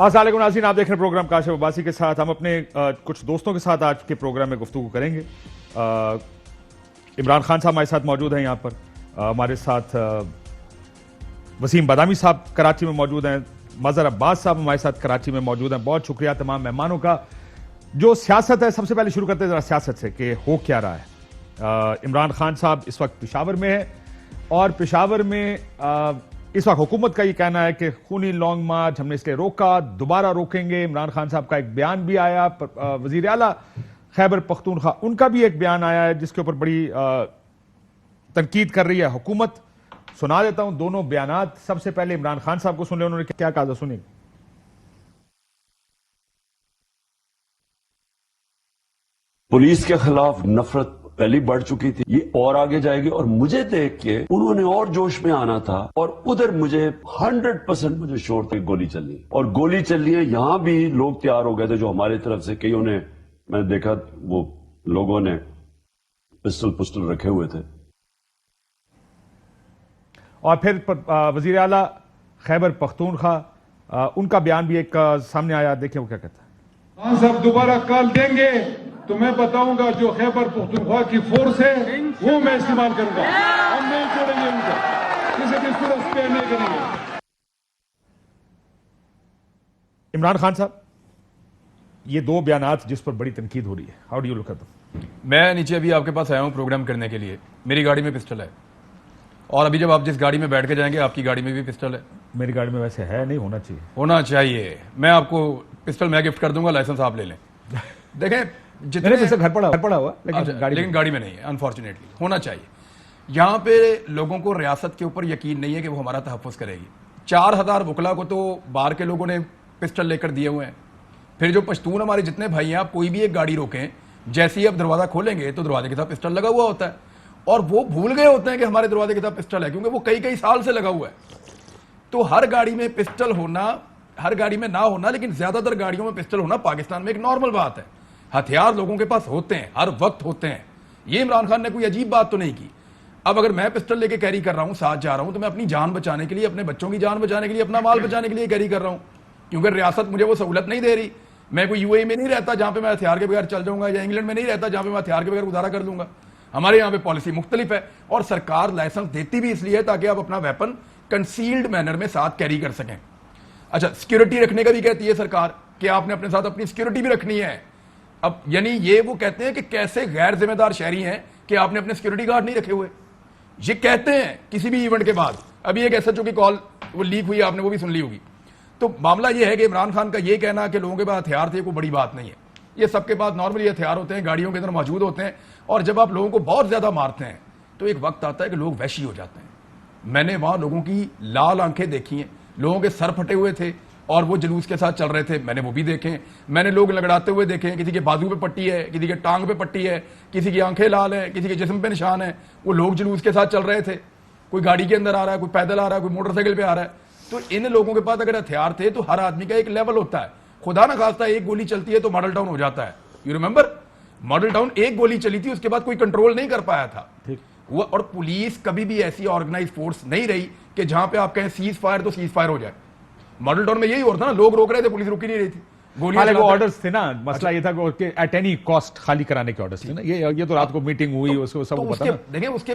السلام علیکم ناظرین، آپ دیکھ رہے ہیں پروگرام کاشف عباسی کے ساتھ. ہم اپنے کچھ دوستوں کے ساتھ آج کے پروگرام میں گفتگو کریں گے. عمران خان صاحب ہمارے ساتھ موجود ہیں یہاں پر. ہمارے ساتھ وسیم بادامی صاحب کراچی میں موجود ہیں. مظہر عباس صاحب ہمارے ساتھ کراچی میں موجود ہیں. بہت شکریہ تمام مہمانوں کا. جو سیاست ہے، سب سے پہلے شروع کرتے ہیں ذرا سیاست سے کہ ہو کیا رہا ہے. عمران خان صاحب اس وقت پشاور میں ہے اور پشاور میں اس وقت حکومت کا یہ کہنا ہے کہ خونی لانگ مارچ ہم نے اس لیے روکا، دوبارہ روکیں گے. عمران خان صاحب کا ایک بیان بھی آیا. وزیر اعلیٰ خیبر پختونخوا ان کا بھی ایک بیان آیا ہے جس کے اوپر بڑی تنقید کر رہی ہے حکومت. سنا دیتا ہوں دونوں بیانات. سب سے پہلے عمران خان صاحب کو سن لیں، انہوں نے کیا کہا تھا، سنیں. پولیس کے خلاف نفرت پہلی بڑھ چکی تھی، یہ اور آگے جائے گی. اور مجھے دیکھ کے انہوں نے اور جوش میں آنا تھا، اور ادھر مجھے 100% مجھے شور تھا گولی چلنی، اور گولی چلنی ہے. یہاں بھی لوگ تیار ہو گئے تھے جو ہماری طرف سے، کئیوں نے، میں نے دیکھا وہ لوگوں نے پسٹل رکھے ہوئے تھے. اور پھر وزیر اعلیٰ خیبر پختونخوا ان کا بیان بھی ایک سامنے آیا. دیکھیں وہ کیا کہتا ہے. خان صاحب دوبارہ کال دیں گے تو میں بتاؤں گا جو خیبر پختونخوا کی فورس ہے وہ میں استعمال کروں گا. ہم نہیں چھوڑیں گے ان کو، کسی بھی صورت پہ نہیں کریں گے. عمران خان صاحب، یہ دو بیانات جس پر بڑی تنقید ہو رہی ہے، how do you look at them? میں نیچے ابھی آپ کے پاس آیا ہوں پروگرام کرنے کے لیے. میری گاڑی میں پسٹل ہے، اور ابھی جب آپ جس گاڑی میں بیٹھ کے جائیں گے آپ کی گاڑی میں بھی پسٹل ہے. میری گاڑی میں ویسے ہے نہیں، ہونا چاہیے. ہونا چاہیے. میں آپ کو پسٹل میں گفٹ کر دوں گا، لائسنس آپ لے لیں. دیکھیں جتنے گھر پڑا ہوا لیکن گاڑی میں نہیں ہے. انفارچونیٹلی ہونا چاہیے. یہاں پہ لوگوں کو ریاست کے اوپر یقین نہیں ہے کہ وہ ہمارا تحفظ کرے گی. 4000 وکلا کو تو باہر کے لوگوں نے پسٹل لے کر دیے ہوئے ہیں. پھر جو پشتون ہمارے جتنے بھائی ہیں، آپ کوئی بھی ایک گاڑی روکیں، جیسے ہی آپ دروازہ کھولیں گے تو دروازے کے ساتھ پسٹل لگا ہوا ہوتا ہے. اور وہ بھول گئے ہوتے ہیں کہ ہمارے دروازے کے ساتھ پسٹل ہے، کیونکہ وہ کئی سال سے لگا ہوا ہے. تو ہر گاڑی میں پسٹل ہونا، ہر گاڑی میں نہ ہونا، لیکن زیادہ تر گاڑیوں میں پسٹل ہونا پاکستان میں ایک نارمل بات ہے. ہتھیار لوگوں کے پاس ہوتے ہیں، ہر وقت ہوتے ہیں. یہ عمران خان نے کوئی عجیب بات تو نہیں کی. اب اگر میں پسٹل لے کے کیری کر رہا ہوں، ساتھ جا رہا ہوں، تو میں اپنی جان بچانے کے لیے، اپنے بچوں کی جان بچانے کے لیے، اپنا مال بچانے کے لیے کیری کر رہا ہوں، کیونکہ ریاست مجھے وہ سہولت نہیں دے رہی. میں کوئی یو اے میں نہیں رہتا جہاں پہ میں ہتھیار کے بغیر چل جاؤں گا، یا انگلینڈ میں نہیں رہتا جہاں پہ میں ہتھیار کے بغیر گزارا کر لوں گا. ہمارے یہاں پہ پالیسی مختلف ہے، اور سرکار لائسنس دیتی بھی اس لیے تاکہ آپ اپنا ویپن کنسیلڈ مینر میں ساتھ کیری کر سکیں. اچھا، سیکیورٹی رکھنے کا بھی کہتی ہے سرکار کہ آپ نے اپنے ساتھ اپنی سیکیورٹی بھی رکھنی ہے. اب یعنی یہ وہ کہتے ہیں کہ کیسے غیر ذمہ دار شہری ہیں کہ آپ نے اپنے سیکیورٹی گارڈ نہیں رکھے ہوئے. یہ کہتے ہیں کسی بھی ایونٹ کے بعد. ابھی ایک ایس ایچ او کی کال وہ لیک ہوئی، آپ نے وہ بھی سن لی ہوگی. تو معاملہ یہ ہے کہ عمران خان کا یہ کہنا کہ لوگوں کے پاس ہتھیار تھے کوئی بڑی بات نہیں ہے. یہ سب کے پاس نارملی ہتھیار ہوتے ہیں، گاڑیوں کے اندر موجود ہوتے ہیں. اور جب آپ لوگوں کو بہت زیادہ مارتے ہیں تو ایک وقت آتا ہے کہ لوگ وحشی ہو جاتے ہیں. میں نے وہاں لوگوں کی لال آنکھیں دیکھی ہیں، لوگوں کے سر پھٹے ہوئے تھے اور وہ جلوس کے ساتھ چل رہے تھے. میں نے وہ بھی دیکھے. میں نے لوگ لگڑاتے ہوئے دیکھے، کسی کے بازو پہ پٹی ہے، کسی کے ٹانگ پہ پٹی ہے، کسی کی آنکھیں لال ہیں، کسی کے جسم پہ نشان ہے. وہ لوگ جلوس کے ساتھ چل رہے تھے. کوئی گاڑی کے اندر آ رہا ہے، کوئی پیدل آ رہا ہے، کوئی موٹر سائیکل پہ آ رہا ہے. تو ان لوگوں کے پاس اگر ہتھیار تھے تو ہر آدمی کا ایک لیول ہوتا ہے. خدا نہ خواستہ ایک گولی چلتی ہے تو ماڈل ٹاؤن ہو جاتا ہے. یو ریمبر ماڈل ٹاؤن ایک گولی چلی تھی، اس کے بعد کوئی کنٹرول نہیں کر پایا تھا. اور پولیس کبھی بھی ایسی آرگنائز فورس نہیں رہی کہ جہاں پہ آپ کہیں سیز فائر تو سیز فائر ہو جائے. ماڈل ٹاؤن میں یہی ہوتا نا، لوگ روک رہے تھے، پولیس روک ہی نہیں رہی تھی. وہ آرڈرز تھے نا، مسئلہ یہ تھا کہ ایٹ اینی کاسٹ خالی کرانے کے آرڈرز تھے نا. یہ تو رات کو میٹنگ ہوئی، اس کو سب پتہ نا. دیکھیں اس کے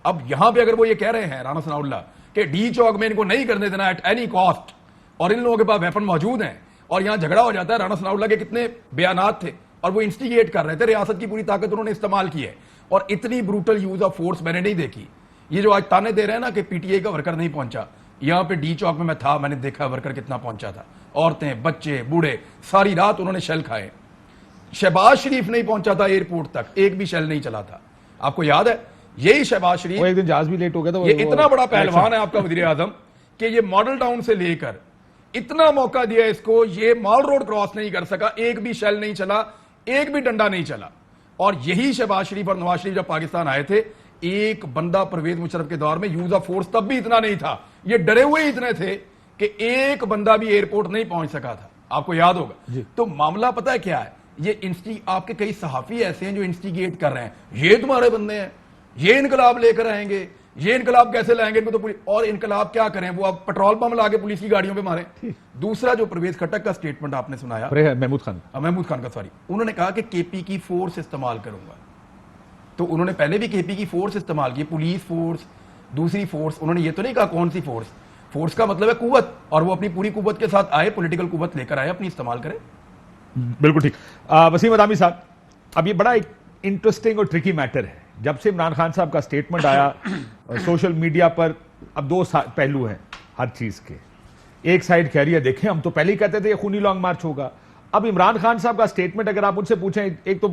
اب یہاں پہ اگر وہ یہ کہہ رہے ہیں رانا ثناء اللہ کہ ڈی چوک میں ان کو نہیں کرنے دینا ایٹ اینی کاسٹ، اور ان لوگوں کے پاس ویپن موجود ہیں، اور یہاں جھگڑا ہو جاتا ہے. رانا ثناء اللہ کے کتنے بیانات تھے، اور وہ انسٹیگیٹ کر رہے تھے. ریاست کی پوری طاقت انہوں نے استعمال کی ہے، اور اتنی بروٹل یوز آف فورس میں نے نہیں دیکھی. یہ جو آج تانے دے رہے ہیں نا کہ پی ٹی آئی کا ورکر نہیں پہنچا، یہاں پہ ڈی چوک میں تھا، میں نے دیکھا ورکر کتنا پہنچا تھا. عورتیں، بچے، بوڑھے، ساری رات انہوں نے شیل کھائے. شہباز شریف نہیں پہنچا تھا ایئرپورٹ تک، ایک بھی شیل نہیں چلا تھا. آپ کو یاد ہے یہی شہباز شریف، ایک دن جہاز بھی لیٹ ہو گیا تھا. یہ اتنا بڑا پہلوان ہے آپ کا وزیر اعظم کہ یہ ماڈل ٹاؤن سے لے کر اتنا موقع دیا اس کو، یہ مال روڈ کراس نہیں کر سکا، ایک بھی شیل نہیں چلا، ایک بھی ڈنڈا نہیں چلا. اور یہی شہباز شریف اور نواز شریف جب پاکستان آئے تھے، ایک بندہ پرویز مشرف کے دور میں یوز آف فورس تب بھی اتنا نہیں تھا. یہ ڈرے ہوئے اتنے تھے کہ ایک بندہ بھی ایئرپورٹ نہیں پہنچ سکا تھا. آپ کو یاد ہوگا. تو معاملہ پتہ ہے کیا ہے، یہ آپ کے کئی صحافی ایسے ہیں جو انسٹیگیٹ کر رہے ہیں، یہ تمہارے بندے ہیں، یہ انقلاب لے کر آئیں گے، یہ انقلاب کیسے لائیں گے ان کو تو اور انقلاب کیا کریں, وہ اب پیٹرول بم لا کے پولیس کی گاڑیوں پہ ماریں. دوسرا جو پرویز خٹک کا سٹیٹمنٹ آپ نے سنایا, محمود خان کا, سوری, انہوں نے کہا کہ کے پی کی فورس استعمال کروں گا. تو انہوں نے پہلے بھی کے پی کی فورس استعمال کی, پولیس فورس, دوسری فورس. انہوں نے یہ تو نہیں کہا کون سی فورس. فورس کا مطلب ہے قوت, اور وہ اپنی پوری قوت کے ساتھ آئے, پولیٹیکل قوت لے کر آئے, اپنی استعمال کرے. بالکل ٹھیک. وسیم بادامی صاحب, اب یہ بڑا ایک انٹرسٹنگ اور ٹرکی میٹر ہے. جب سے عمران خان صاحب کا سٹیٹمنٹ آیا سوشل میڈیا پر, اب دو پہلو ہیں ہر چیز کے. ایک سائڈ کہہ رہی ہے دیکھیں ہم تو پہلے ہی کہتے تھے یہ خونی لانگ مارچ ہوگا. اب عمران خان صاحب کا سٹیٹمنٹ اگر آپ ان سے پوچھیں, ایک تو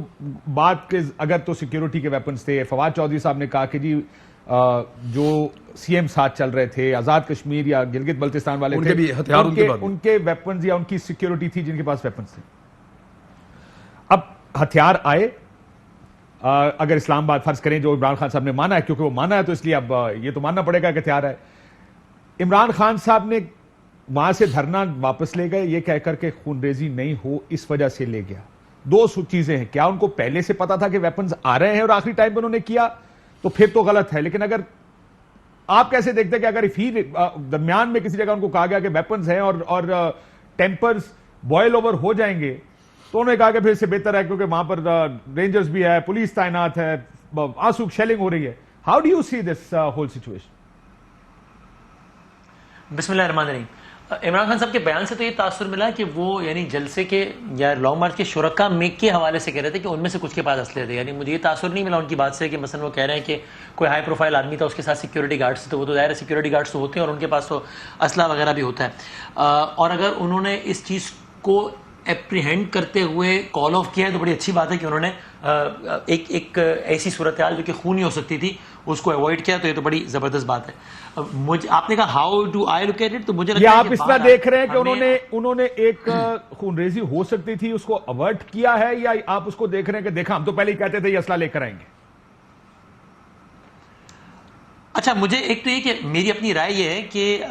بات کہ اگر تو سیکیورٹی کے ویپنز تھے, فواد چودھری صاحب نے کہا کہ جی جو سی ایم ساتھ چل رہے تھے, آزاد کشمیر یا گلگت بلتستان والے تھے, ان کے ویپنز یا ان کی سیکیورٹی تھی جن کے پاس ویپنز تھے. اب ہتھیار آئے, اگر اسلام آباد فرض کریں جو عمران خان صاحب نے مانا ہے, کیونکہ وہ مانا ہے تو اس لیے اب یہ تو ماننا پڑے گا کہ ہتھیار آئے. عمران خان صاحب نے وہاں سے دھرنا واپس لے گئے یہ کہہ کر کے خون ریزی نہیں ہو اس وجہ سے لے گیا. دو چیزیں ہیں, کیا ان کو پہلے سے پتا تھا کہ ویپنز آ رہے ہیں اور آخری ٹائم پہ انہوں نے کیا تو پھر تو غلط ہے. لیکن اگر آپ کیسے دیکھتے ہیں کہ اگر پھر درمیان میں کسی جگہ ان کو کہا گیا کہ ویپنز ہیں اور ٹیمپرز بوائل اوور ہو جائیں گے, تو انہوں نے کہا کہ پھر اس سے بہتر ہے کیونکہ وہاں پر رینجرز بھی ہے, پولیس تعینات ہے, آنسو شیلنگ ہو رہی ہے. How do you see this whole situation? بسم اللہ الرحمن الرحیم. عمران خان صاحب کے بیان سے تو یہ تاثر ملا کہ وہ یعنی جلسے کے یا لانگ مارچ کے شرکا کے حوالے سے کہہ رہے تھے کہ ان میں سے کچھ کے پاس اسلحے تھے. یعنی مجھے یہ تاثر نہیں ملا ان کی بات سے کہ مثلا وہ کہہ رہے ہیں کہ کوئی ہائی پروفائل آدمی تھا, اس کے ساتھ سیکیورٹی گارڈس تھے, تو وہ تو ظاہر ہے سیکیورٹی گارڈس تو ہوتے ہیں اور ان کے پاس تو اسلحہ وغیرہ بھی ہوتا ہے. اور اگر انہوں نے اس چیز کو اپریہینڈ کرتے ہوئے کال آف کیا ہے تو بڑی اچھی بات ہے کہ انہوں نے ایک ایسی صورتحال جو کہ خونی ہو سکتی تھی اس کو اوائڈ کیا, تو یہ تو بڑی زبردست بات ہے. آپ نے کہا how do I look at it, تو مجھے لگتا ہے آپ اس طرح دیکھ رہے ہیں کہ انہوں نے ایک خون ریزی ہو سکتی تھی اس کو اوائڈ کیا ہے, یا آپ اس کو دیکھ رہے ہیں کہ دیکھا ہم تو پہلے ہی کہتے تھے یہ اسلحہ لے کر آئیں گے؟ اچھا, مجھے ایک تو یہ کہ میری اپنی رائے یہ ہے کہ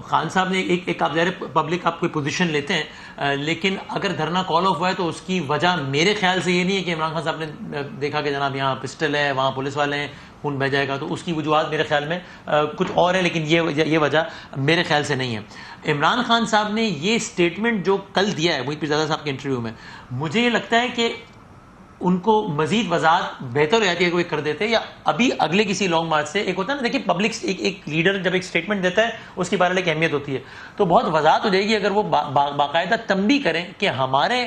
خان صاحب نے ایک آپ ظاہر پبلک آپ کوئی پوزیشن لیتے ہیں, لیکن اگر دھرنا کال آف ہوا ہے تو اس کی وجہ میرے خیال سے یہ نہیں ہے کہ عمران خان صاحب نے دیکھا کہ جناب یہاں پسٹل ہے, وہاں پولیس والے ہیں, خون بہ جائے گا, تو اس کی وجوہات میرے خیال میں کچھ اور ہے, لیکن یہ وجہ میرے خیال سے نہیں ہے. عمران خان صاحب نے یہ سٹیٹمنٹ جو کل دیا ہے محیط پیرزادہ صاحب کے انٹرویو میں, مجھے یہ لگتا ہے کہ ان کو مزید وضاحت بہتر ہو جاتی ہے کہ وہ کر دیتے, یا ابھی اگلے کسی لانگ مارچ سے. ایک ہوتا ہے نا, دیکھیے پبلک ایک لیڈر جب ایک سٹیٹمنٹ دیتا ہے اس کی بہرحال ایک اہمیت ہوتی ہے, تو بہت وضاحت ہو جائے گی اگر وہ باقاعدہ تنبیہ کریں کہ ہمارے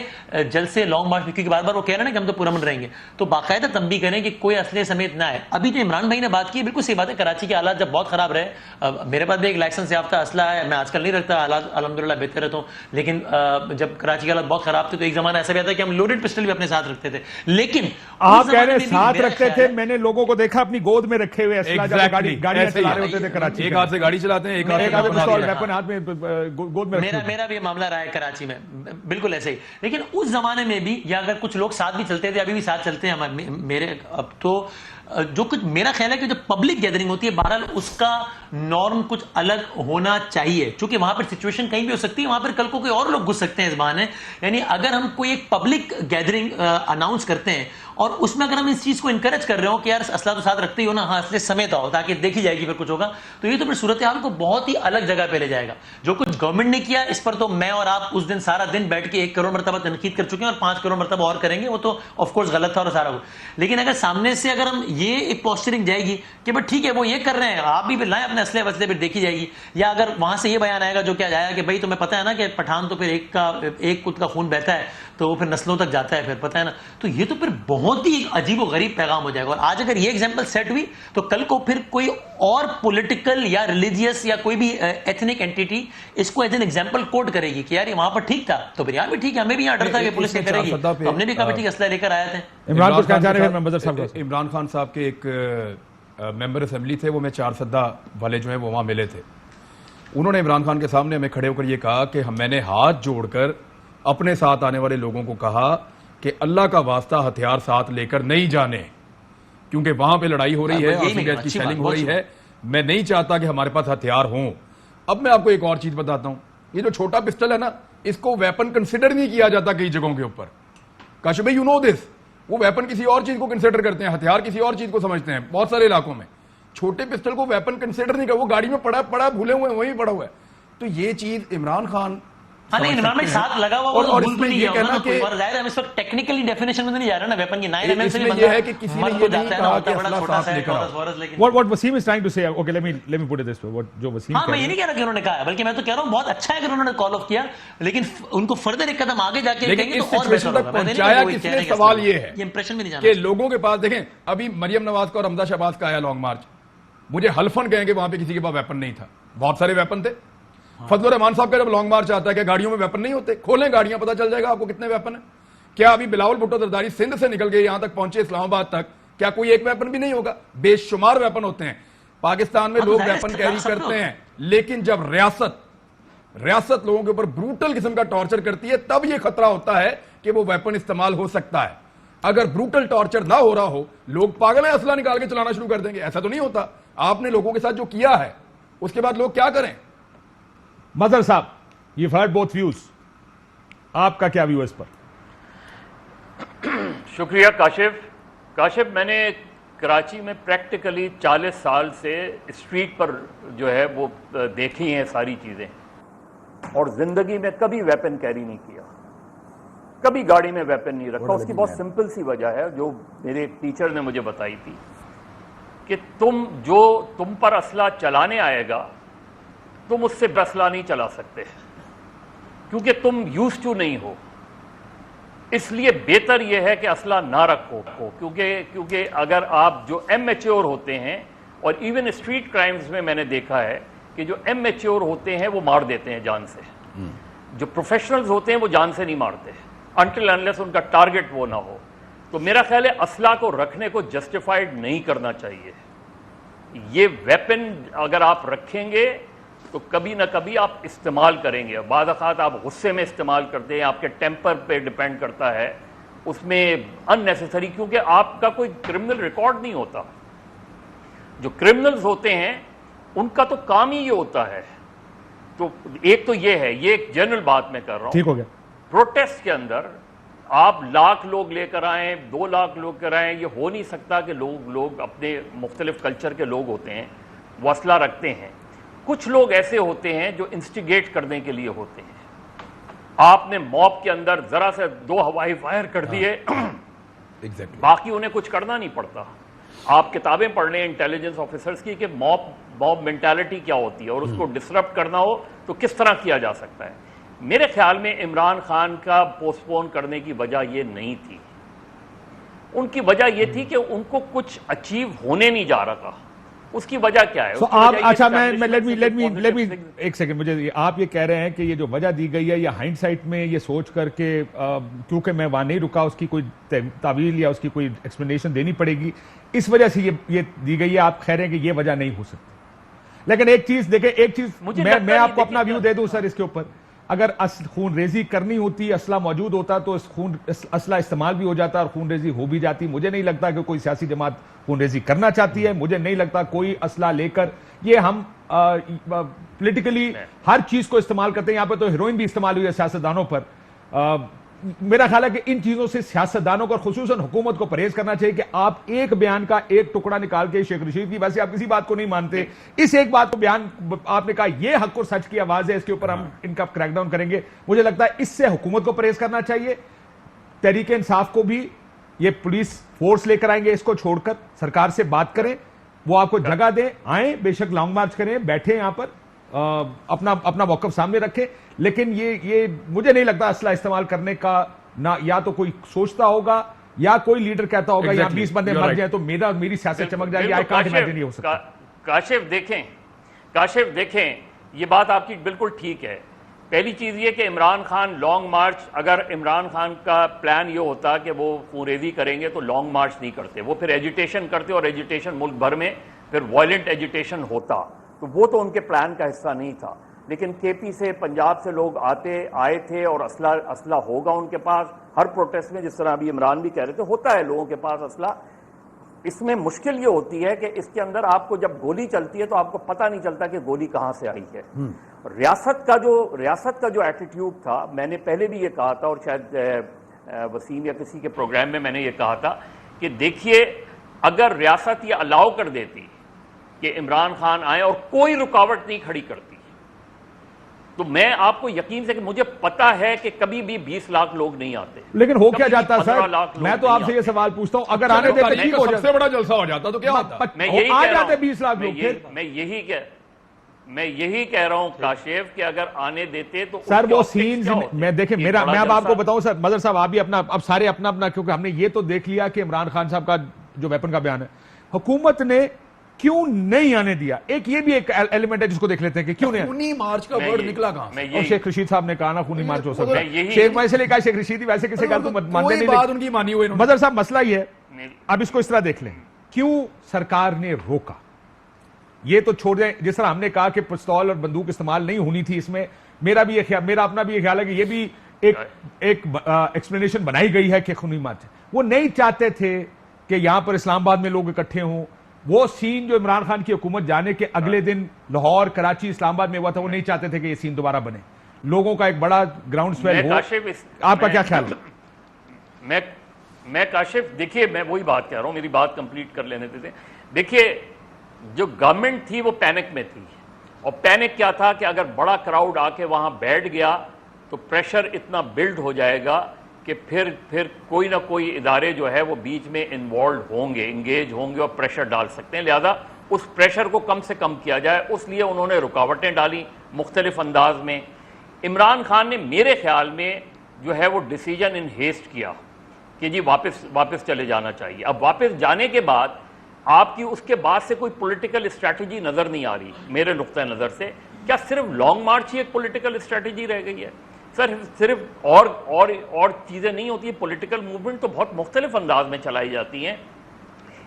جلسے لانگ مارچ, کیونکہ بار بار وہ کہہ رہے ہیں کہ ہم تو پرامن رہیں گے, تو باقاعدہ تنبیہ کریں کہ کوئی اسلحے سمیت نہ آئے. ابھی جو عمران بھائی نے بات کی ہے بالکل صحیح بات ہے, کراچی کے حالات جب بہت خراب رہے, میرے پاس بھی ایک لائسنس یافتہ اسلحہ ہے, میں آج کل نہیں رکھتا, حالات الحمدللہ بہتر رہتا ہوں, لیکن جب کراچی کے حالات بہت خراب تھے تو ایک زمانہ ایسا بھی آتا کہ ہم لوڈڈ پسٹل بھی اپنے ساتھ رکھتے تھے. لیکن آپ کہہ رہے ہیں ساتھ رکھتے تھے, میں نے لوگوں کو دیکھا اپنی گود میں رکھے ہوئے اسلحہ جب گاڑیاں چلا رہے ہوتے تھے کراچی, ایک ہاتھ سے گاڑی چلاتے ہیں, ایک ہاتھ میں گود میں. میرا بھی معاملہ رہا ہے کراچی میں بالکل ایسے ہی. لیکن اس زمانے میں بھی, یا اگر کچھ لوگ ساتھ بھی چلتے تھے, ابھی بھی ساتھ چلتے ہیں میرے, اب تو جو کچھ میرا خیال ہے کہ جو پبلک گیدرنگ ہوتی ہے بہرحال اس کا نارم کچھ الگ ہونا چاہیے, چونکہ وہاں پر سچویشن کہیں بھی ہو سکتی ہے, وہاں پر کل کو کوئی اور لوگ گھس سکتے ہیں اس بہانے. یعنی اگر ہم کوئی ایک پبلک گیدرنگ اناؤنس کرتے ہیں اور اس میں اگر ہم اس چیز کو انکریج کر رہے ہوں کہ یار اسلحہ تو ساتھ رکھتے ہی ہو نا, ہاں اسلحے سمیت آؤ تاکہ دیکھی جائے گی پھر کچھ ہوگا, تو یہ تو پھر صورتحال کو بہت ہی الگ جگہ پہ لے جائے گا. جو کچھ گورنمنٹ نے کیا اس پر تو میں اور آپ اس دن سارا دن بیٹھ کے 1 کروڑ مرتبہ تنقید کر چکے ہیں, اور 5 کروڑ مرتبہ اور کریں گے, وہ تو آف کورس غلط تھا اور سارا. لیکن اگر سامنے سے اگر ہم یہ ایک پوسچرنگ جائے گی کہ بھائی ٹھیک ہے وہ یہ کر رہے ہیں, آپ بھی پھر لائیں اپنے اسلحے وسلے, پھر دیکھی جائے گی. یا اگر وہاں سے یہ بیان آئے گا جو کیا جائے کہ بھائی تمہیں پتہ ہے نا کہ پٹھان تو پھر ایک خود کا خون بہتا ہے تو وہ پھر نسلوں تک جاتا ہے, پھر پتہ ہے نا, تو یہ تو پھر بہت ہی عجیب و غریب پیغام ہو جائے گا. اور آج اگر یہ ایگزامپل سیٹ ہوئی تو کل کو پھر کوئی اور پولیٹیکل یا ریلیجیس یا کوئی بھی ایتھنک اینٹیٹی اس کو ایز این ایگزامپل کوٹ کرے گی کہ یار وہاں پر ٹھیک تھا تو پھر یہاں بھی ٹھیک ہے, ہمیں بھی یہاں ڈر تھا کہ پولیس کیا کرے گی, تو ہم نے بھی کہا ٹھیک اسلحہ لے کر آئے تھے. عمران خان صاحب کے ایک ممبر اسمبلی تھے, وہ میں 4 سدہ والے جو ہیں وہ وہاں ملے تھے. انہوں نے عمران خان کے سامنے ہمیں کھڑے ہو کر یہ کہا کہ میں نے ہاتھ جوڑ کر اپنے ساتھ آنے والے لوگوں کو کہا کہ اللہ کا واسطہ ہتھیار ساتھ لے کر نہیں جانے, کیونکہ وہاں پہ لڑائی ہو رہی ہے, آنسو گیس کی شیلنگ ہو رہی ہے, میں نہیں چاہتا کہ ہمارے پاس ہتھیار ہوں. اب میں آپ کو ایک اور چیز بتاتا ہوں, یہ جو چھوٹا پسٹل ہے نا, اس کو ویپن کنسیڈر نہیں کیا جاتا کئی جگہوں کے اوپر. کاشف بھائی یو نو دس, وہ ویپن کسی اور چیز کو کنسیڈر کرتے ہیں, ہتھیار کسی اور چیز کو سمجھتے ہیں بہت سارے علاقوں میں. چھوٹے پسٹل کو ویپن کنسیڈر نہیں کر, وہ گاڑی میں پڑا بھولے ہوئے ہیں, وہیں پڑا ہوا ہے. تو یہ چیز عمران خان ہاں نہیں, عمران بھائی ساتھ لگا ہوا وہ اور بھول اس تو میں نہیں یہ گیا کہنا ہوگا کہ نا. ظاہر ہے ہم اس وقت ٹیکنیکلی ڈیفینیشن میں نہیں جا رہے نا ویپن کی. 9 mm اس سے بھی میں بندہ یہ ہے کہ کسی نے مر یہ تو نہیں جاتا ہے نا, کہا ہوتا کہ بڑا اسلحہ چھوٹا ساتھ سا ہے, لے کر آؤ. ٹورس لیکن What Wasim is trying to say, okay, let me put it this way. What جو وسیم ہاں میں یہ نہیں کہہ رہا کہ انہوں نے کہا ہے, بلکہ میں تو کہہ رہا ہوں بہت اچھا ہے کہ انہوں نے کال آف کیا, لیکن ان کو فردر ایک قدم آگے جا کے لیکن کہیں گے اس تو اور سچویشن بہتر تک ہوگا. میں پہنچایا نہیں کس کہہ نے, رہا سوال یہ ہے یہ امپریشن بھی نہیں جانا کہ لوگوں کے پاس دیکھیں ابھی مریم نواز کا اور حمزہ شہباز کا آیا لانگ مارچ, مجھے حلفن کہیں کہ وہاں پہ کسی کے پاس ویپن نہیں تھا, بہت سارے ویپن تھے. فضل الرحمان صاحب کا جب لانگ مارچ آتا ہے کہ گاڑیوں میں ویپن نہیں ہوتے, کھولیں گاڑیاں پتہ چل جائے گا آپ کو کتنے ویپن ہیں. کیا ابھی بلاول بھٹو زرداری سندھ سے نکل گئے یہاں تک پہنچے اسلام آباد تک, کیا کوئی ایک ویپن بھی نہیں ہوگا؟ بے شمار ویپن ہوتے ہیں پاکستان میں, لوگ ویپن کیری کرتے ہیں, لیکن جب ریاست لوگوں کے اوپر بروٹل قسم کا ٹارچر کرتی ہے تب یہ خطرہ ہوتا ہے کہ وہ ویپن استعمال ہو سکتا ہے. اگر بروٹل ٹارچر نہ ہو رہا ہو, لوگ پاگل ہیں اسلحہ نکال کے چلانا شروع کر دیں گے. ایسا تو نہیں ہوتا. آپ نے لوگوں کے ساتھ جو کیا ہے اس کے بعد لوگ کیا کریں؟ مظہر صاحب, you've heard both views. آپ کا کیا ویو اس پر؟ شکریہ کاشف. میں نے کراچی میں پریکٹیکلی 40 سال سے اسٹریٹ پر جو ہے وہ دیکھی ہیں ساری چیزیں, اور زندگی میں کبھی ویپن کیری نہیں کیا, کبھی گاڑی میں ویپن نہیں رکھا. اس کی بہت سمپل سی وجہ ہے جو میرے ٹیچر نے مجھے بتائی تھی کہ تم پر اسلحہ چلانے آئے گا تم اس سے اسلحہ نہیں چلا سکتے کیونکہ تم یوز ٹو نہیں ہو. اس لیے بہتر یہ ہے کہ اسلحہ نہ رکھو, کیونکہ اگر آپ جو امیچور ہوتے ہیں, اور ایون اسٹریٹ کرائمز میں نے دیکھا ہے کہ جو امیچور ہوتے ہیں وہ مار دیتے ہیں جان سے, جو پروفیشنلز ہوتے ہیں وہ جان سے نہیں مارتے انٹل انلیس ان کا ٹارگٹ وہ نہ ہو. تو میرا خیال ہے اسلحہ کو رکھنے کو جسٹیفائڈ نہیں کرنا چاہیے. یہ ویپن اگر آپ رکھیں گے تو کبھی نہ کبھی آپ استعمال کریں گے. بعض اوقات آپ غصے میں استعمال کرتے ہیں, آپ کے ٹیمپر پہ ڈیپینڈ کرتا ہے, اس میں ان نیسیسری, کیونکہ آپ کا کوئی کرمنل ریکارڈ نہیں ہوتا. جو کرمنلز ہوتے ہیں ان کا تو کام ہی یہ ہوتا ہے. تو ایک تو یہ ہے, یہ ایک جنرل بات میں کر رہا ہوں. ٹھیک ہو گیا. پروٹیسٹ کے اندر آپ 1 لاکھ لوگ لے کر آئیں, 2 لاکھ لوگ کر آئیں, یہ ہو نہیں سکتا کہ لوگ اپنے مختلف کلچر کے لوگ ہوتے ہیں وہ اسلحہ رکھتے ہیں. کچھ لوگ ایسے ہوتے ہیں جو انسٹیگیٹ کرنے کے لیے ہوتے ہیں. آپ نے موب کے اندر ذرا سے 2 ہوائی فائر کر دیے, باقی انہیں کچھ کرنا نہیں پڑتا. آپ کتابیں پڑھ لیں انٹیلیجنس آفیسرز کی کہ موب مینٹالٹی کیا ہوتی ہے, اور اس کو ڈسرپٹ کرنا ہو تو کس طرح کیا جا سکتا ہے. میرے خیال میں عمران خان کا پوسٹ پون کرنے کی وجہ یہ نہیں تھی. ان کی وجہ یہ تھی کہ ان کو کچھ اچیو ہونے نہیں جا رہا تھا. اس کی وجہ کیا ہے؟ اچھا, میں لیٹ می ایک سیکنڈ, مجھے آپ یہ کہہ رہے ہیں کہ یہ جو وجہ دی گئی ہے یہ ہائنڈ سائٹ میں یہ سوچ کر کے کیونکہ میں وہاں نہیں رکا اس کی کوئی تعویل یا اس کی کوئی ایکسپلینیشن دینی پڑے گی, اس وجہ سے یہ دی گئی ہے. آپ کہہ رہے ہیں کہ یہ وجہ نہیں ہو سکتی. لیکن ایک چیز دیکھیں, ایک چیز میں آپ کو اپنا ویو دے دوں سر اس کے اوپر. اگر خون ریزی کرنی ہوتی, اسلحہ موجود ہوتا تو اسلحہ استعمال بھی ہو جاتا اور خون ریزی ہو بھی جاتی. مجھے نہیں لگتا کہ کوئی سیاسی جماعت خون ریزی کرنا چاہتی ہے. مجھے نہیں لگتا کوئی اسلحہ لے کر, یہ ہم پولیٹیکلی ہر چیز کو استعمال کرتے ہیں. یہاں پہ تو ہیروئن بھی استعمال ہوئی ہے سیاستدانوں پر. میرا خیال ہے کہ ان چیزوں سے سیاستدانوں کو اور خصوصاً حکومت کو پرہیز کرنا چاہیے کہ آپ ایک بیان کا ایک ٹکڑا نکال کے شیخ رشید کی, ویسے آپ کسی بات کو نہیں مانتے, اس ایک بات کو بیان آپ نے کہا یہ حق اور سچ کی آواز ہے, اس کے اوپر ہم ان کا کریک ڈاؤن کریں گے. مجھے لگتا ہے اس سے حکومت کو پرہیز کرنا چاہیے. تحریک انصاف کو بھی یہ پولیس فورس لے کر آئیں گے, اس کو چھوڑ کر سرکار سے بات کریں, وہ آپ کو جگہ دیں, آئیں, بے شک لانگ مارچ کریں, بیٹھیں یہاں پر, اپنا موقف سامنے رکھیں. لیکن یہ مجھے نہیں لگتا اسلحہ استعمال کرنے کا نہ یا تو کوئی سوچتا ہوگا یا کوئی لیڈر کہتا ہوگا یا 20 بندے مر جائیں تو میری سیاست چمک جائے گی. آئی کانٹ امیجن یہ ہو سکتا. کاشف دیکھیں, یہ بات آپ کی بالکل ٹھیک ہے. پہلی چیز یہ کہ عمران خان لانگ مارچ, اگر عمران خان کا پلان یہ ہوتا کہ وہ خونریزی کریں گے تو لانگ مارچ نہیں کرتے, وہ پھر ایجیٹیشن کرتے, اور ایجیٹیشن ملک بھر میں پھر وائلنٹ ایجیٹیشن ہوتا. تو وہ تو ان کے پلان کا حصہ نہیں تھا. لیکن کے پی سے, پنجاب سے لوگ آئے تھے, اور اسلحہ ہوگا ان کے پاس. ہر پروٹیسٹ میں, جس طرح ابھی عمران بھی کہہ رہے تھے, ہوتا ہے لوگوں کے پاس اسلحہ. اس میں مشکل یہ ہوتی ہے کہ اس کے اندر آپ کو جب گولی چلتی ہے تو آپ کو پتہ نہیں چلتا کہ گولی کہاں سے آئی ہے. ریاست کا جو ایٹیٹیوڈ تھا, میں نے پہلے بھی یہ کہا تھا, اور شاید وسیم یا کسی کے پروگرام میں نے یہ کہا تھا کہ دیکھیے, اگر ریاست یہ الاؤ کر دیتی کہ عمران خان آئے اور کوئی رکاوٹ نہیں کھڑی کرتی. تو میں آپ کو یقین سے کہ مجھے پتا ہے کہ کبھی بھی 20 لاکھ لوگ نہیں آتے. لیکن ہو کیا کبھی جاتا 15 سر؟ لاکھ لوگ میں تو نہیں آپ سے یہ آتے. سوال پوچھتا ہوں، اگر آنے دیتے ٹھیک ہو سب جاتا، سے بڑا جلسہ ہو جاتا تو کیا ہوتا؟ میں یہی آ کہہ رہا جاتے ہوں 20 لاکھ لوگ. پھر میں یہی کہہ رہا ہوں کاشف کہ اگر آنے دیتے تو سر وہ optics سینز کیا ہوتے؟ میں دیکھیں، یہ میں بڑا اب آپ کو جلسہ- بتاؤں سر، مظہر صاحب آپ بھی اپنا، اب سارے اپنا، کیونکہ ہم نے یہ تو دیکھ لیا کہ عمران خان صاحب کا جو ویپن کا بیان ہے، حکومت نے کیوں نہیں آنے دیا. ایک یہ بھی ایک ایلیمنٹ ہے جس کو دیکھ لیتے ہیں کہ کیوں نہیں. خونی مارچ کا میں ورڈ یہ- نکلا کہاں سے؟ میں اور یہی- شیخ رشید صاحب نے کہا نا خونی مارچ ہو سکتا میں ہے. یہی- شیخ میں سے لے کہا شیخ رشید ویسے کسی کا تو مانتے کوئی نہیں. بات ان کی مانی ہوئی انہوں نے. مظہر صاحب مسئلہ یہ ہے، میری- اب اس کو اس طرح دیکھ لیں، کیوں سرکار نے روکا؟ یہ تو چھوڑ دیں، جس طرح ہم نے کہا کہ پستول اور بندوق استعمال نہیں ہونی تھی، اس میں میرا اپنا بھی یہ خیال ہے کہ یہ بھی ایک ایکسپلینیشن بنائی گئی ہے کہ خونی مارچ. وہ نہیں چاہتے تھے کہ یہاں پر اسلام آباد میں لوگ اکٹھے ہوں. وہ سین جو عمران خان کی حکومت جانے کے اگلے دن لاہور، کراچی، اسلام آباد میں ہوا تھا، وہ نہیں چاہتے تھے کہ یہ سین دوبارہ بنے، لوگوں کا ایک بڑا گراؤنڈ سویل میں ہو. کاشف آپ کا کیا خیال ہے؟ میں کاشف دیکھیے، میں وہی بات کہہ رہا ہوں، میری بات کمپلیٹ کر لینے دیتے. دیکھیے جو گورنمنٹ تھی وہ پینک میں تھی، اور پینک کیا تھا کہ اگر بڑا کراؤڈ آ کے وہاں بیٹھ گیا تو پریشر اتنا بلڈ ہو جائے گا کہ پھر کوئی نہ کوئی ادارے جو ہے وہ بیچ میں انوالوڈ ہوں گے، انگیج ہوں گے اور پریشر ڈال سکتے ہیں. لہذا اس پریشر کو کم سے کم کیا جائے، اس لیے انہوں نے رکاوٹیں ڈالی مختلف انداز میں. عمران خان نے میرے خیال میں جو ہے وہ ڈیسیجن ان ہیسٹ کیا کہ جی واپس چلے جانا چاہیے. اب واپس جانے کے بعد آپ کی اس کے بعد سے کوئی پولیٹیکل اسٹریٹجی نظر نہیں آ رہی میرے نقطہ نظر سے. کیا صرف لانگ مارچ ہی ایک پولیٹیکل اسٹریٹجی رہ گئی ہے؟ صرف اور چیزیں نہیں ہوتی. پولیٹیکل موومنٹ تو بہت مختلف انداز میں چلائی جاتی ہیں.